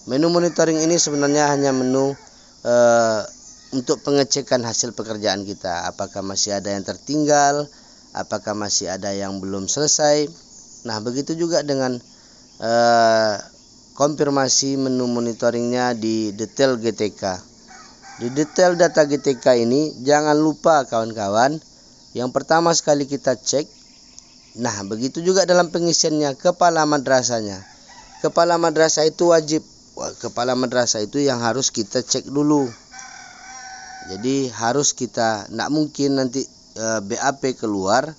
Menu monitoring ini sebenarnya hanya menu untuk pengecekan hasil pekerjaan kita, apakah masih ada yang tertinggal, apakah masih ada yang belum selesai. Nah, begitu juga dengan konfirmasi menu monitoringnya di detail GTK. Di detail data GTK ini jangan lupa kawan-kawan, yang pertama sekali kita cek. Nah, begitu juga dalam pengisiannya kepala madrasahnya. Kepala madrasah itu wajib. Kepala madrasah itu yang harus kita cek dulu. Jadi harus kita, tidak mungkin nanti BAP keluar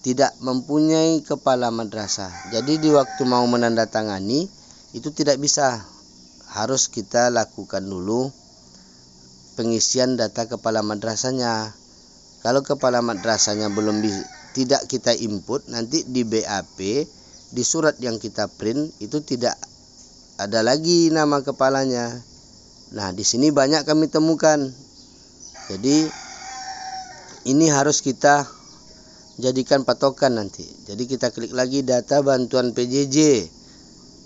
tidak mempunyai kepala madrasah. Jadi di waktu mau menandatangani itu tidak bisa, harus kita lakukan dulu pengisian data kepala madrasahnya. Kalau kepala madrasahnya tidak kita input, nanti di BAP, di surat yang kita print itu tidak ada lagi nama kepalanya. Nah, di sini banyak kami temukan. Jadi ini harus kita jadikan patokan nanti. Jadi kita klik lagi data bantuan PJJ.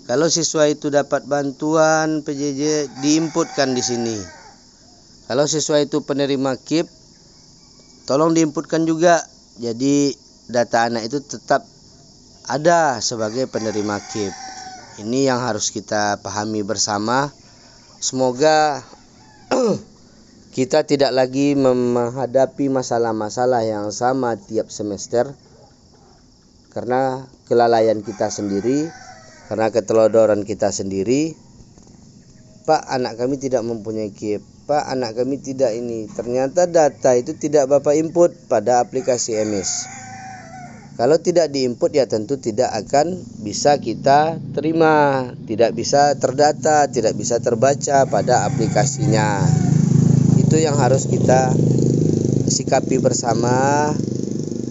Kalau siswa itu dapat bantuan PJJ, diinputkan di sini. Kalau siswa itu penerima KIP, tolong diinputkan juga. Jadi data anak itu tetap ada sebagai penerima KIP. Ini yang harus kita pahami bersama. Semoga kita tidak lagi menghadapi masalah-masalah yang sama tiap semester karena kelalaian kita sendiri, karena ketelodoran kita sendiri. Pak, anak kami tidak mempunyai KIP. Pak, anak kami tidak ini. Ternyata data itu tidak Bapak input pada aplikasi MS. Kalau tidak diinput ya tentu tidak akan bisa kita terima, tidak bisa terdata, tidak bisa terbaca pada aplikasinya. Itu yang harus kita sikapi bersama.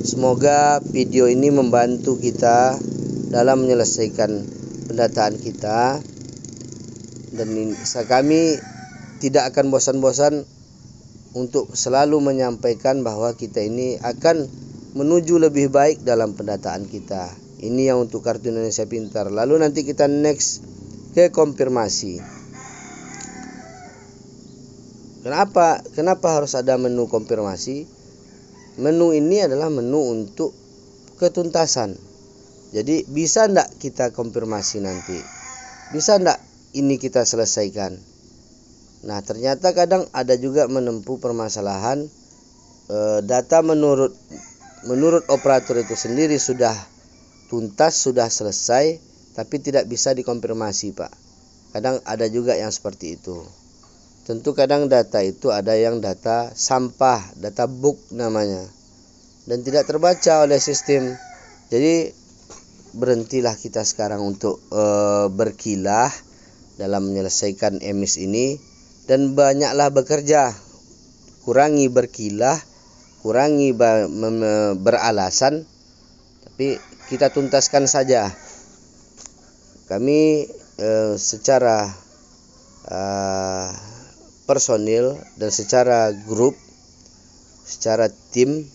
Semoga video ini membantu kita dalam menyelesaikan pendataan kita, dan kami tidak akan bosan-bosan untuk selalu menyampaikan bahwa kita ini akan menuju lebih baik dalam pendataan kita. Ini yang untuk Kartu Indonesia Pintar. Lalu nanti kita next ke konfirmasi. Kenapa harus ada menu konfirmasi? Menu ini adalah menu untuk ketuntasan. Jadi bisa ndak kita konfirmasi nanti? Bisa ndak ini kita selesaikan? Nah, ternyata kadang ada juga menempuh permasalahan data menurut operator itu sendiri sudah tuntas, sudah selesai, tapi tidak bisa dikonfirmasi, Pak. Kadang ada juga yang seperti itu. Tentu kadang data itu ada yang data sampah, data book namanya, dan tidak terbaca oleh sistem. Jadi berhentilah kita sekarang untuk berkilah dalam menyelesaikan emis ini, dan banyaklah bekerja. Kurangi berkilah, kurangi beralasan, tapi kita tuntaskan saja. Kami secara personil dan secara grup, secara tim,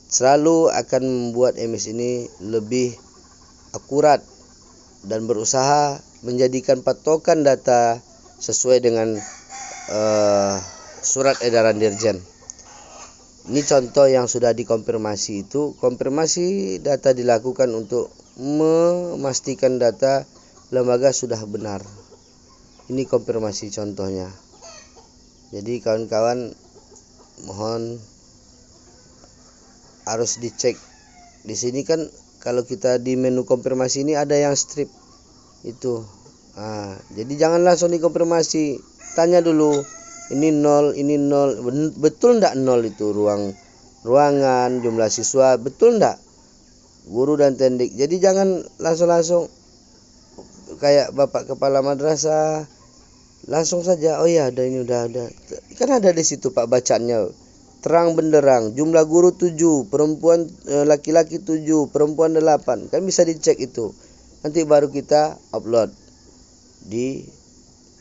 selalu akan membuat emis ini lebih akurat dan berusaha menjadikan patokan data sesuai dengan surat edaran Dirjen. Ini contoh yang sudah dikonfirmasi itu. Konfirmasi data dilakukan untuk memastikan data lembaga sudah benar. Ini konfirmasi contohnya. Jadi kawan-kawan mohon harus dicek. Di sini kan kalau kita di menu konfirmasi ini ada yang strip itu. Jadi jangan langsung dikonfirmasi. Tanya dulu. Ini 0, ini 0. Betul enggak 0 itu ruangan, jumlah siswa, betul enggak? Guru dan tendik. Jadi jangan langsung kayak Bapak Kepala Madrasah langsung saja, oh ya ada, ini udah ada. Kan ada di situ Pak bacaannya. Terang benderang, jumlah guru 7, perempuan laki-laki 7, perempuan 8. Kan bisa dicek itu. Nanti baru kita upload.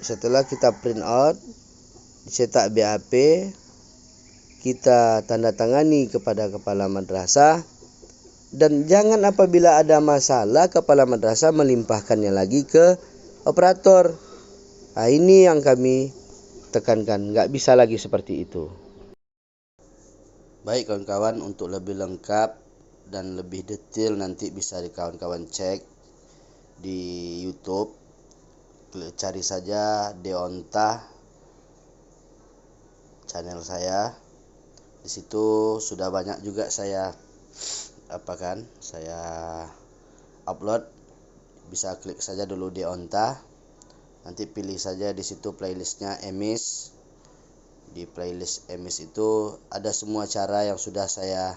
Setelah kita print out, cetak BAP, kita tanda tangani kepada kepala madrasah, dan jangan apabila ada masalah kepala madrasah melimpahkannya lagi ke operator. Ini yang kami tekankan, nggak bisa lagi seperti itu. Baik kawan-kawan, untuk lebih lengkap dan lebih detail nanti bisa kawan-kawan cek di YouTube. Cari saja Deonta channel saya. Di situ sudah banyak juga saya upload. Bisa klik saja dulu Deonta. Nanti pilih saja di situ playlistnya emis. Di playlist emis itu ada semua cara yang sudah saya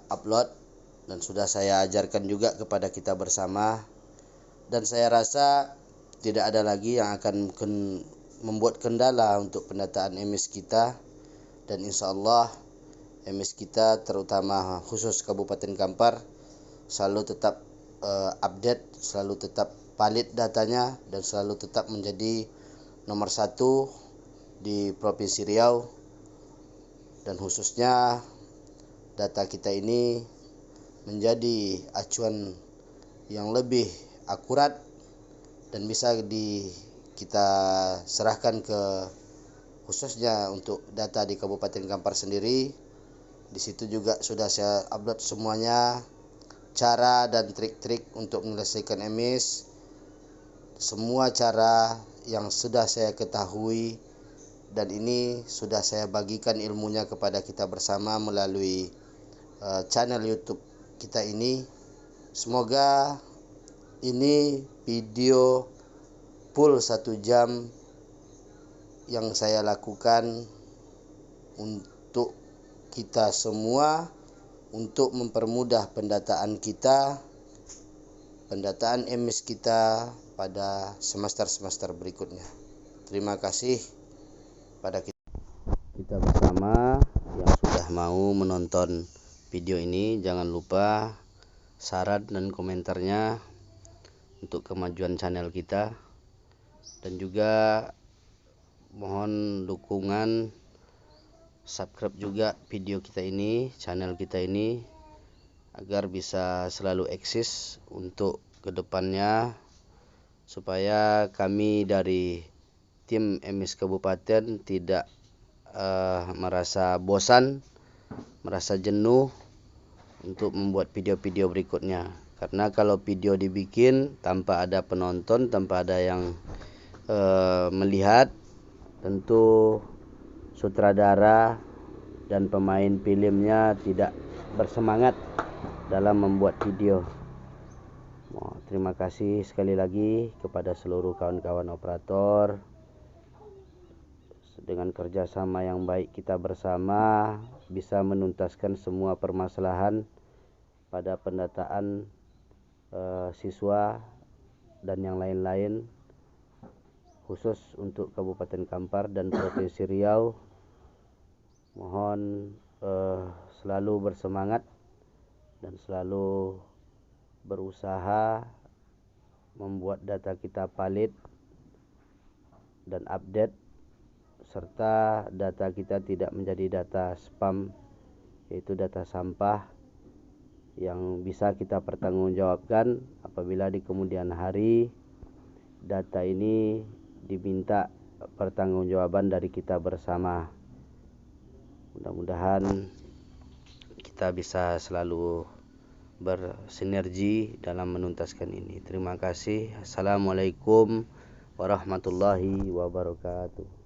upload dan sudah saya ajarkan juga kepada kita bersama. Dan saya rasa tidak ada lagi yang akan membuat kendala untuk pendataan emis kita, dan insya Allah emis kita terutama khusus Kabupaten Kampar selalu tetap update, selalu tetap valid datanya, dan selalu tetap menjadi nomor 1 di Provinsi Riau, dan khususnya data kita ini menjadi acuan yang lebih akurat dan bisa kita serahkan ke khususnya untuk data di Kabupaten Kampar sendiri. Di situ juga sudah saya upload semuanya, cara dan trik-trik untuk menyelesaikan emis, semua cara yang sudah saya ketahui, dan ini sudah saya bagikan ilmunya kepada kita bersama melalui channel YouTube kita ini. Semoga ini video full 1 jam yang saya lakukan untuk kita semua, untuk mempermudah pendataan emis kita pada semester-semester berikutnya. Terima kasih pada kita bersama yang sudah mau menonton video ini. Jangan lupa saran dan komentarnya untuk kemajuan channel kita, dan juga mohon dukungan subscribe juga video kita ini, channel kita ini, agar bisa selalu eksis untuk kedepannya, supaya kami dari tim emis kabupaten tidak merasa bosan, merasa jenuh untuk membuat video-video berikutnya. Karena kalau video dibikin tanpa ada penonton, tanpa ada yang melihat, tentu sutradara dan pemain filmnya tidak bersemangat dalam membuat video. Terima kasih sekali lagi kepada seluruh kawan-kawan operator. Dengan kerjasama yang baik kita bersama bisa menuntaskan semua permasalahan pada pendataan siswa dan yang lain-lain, khusus untuk Kabupaten Kampar dan Provinsi Riau. Mohon selalu bersemangat dan selalu berusaha membuat data kita valid dan update, serta data kita tidak menjadi data spam, yaitu data sampah yang bisa kita pertanggungjawabkan apabila di kemudian hari data ini diminta pertanggungjawaban dari kita bersama. Mudah-mudahan kita bisa selalu bersinergi dalam menuntaskan ini. Terima kasih. Assalamualaikum warahmatullahi wabarakatuh.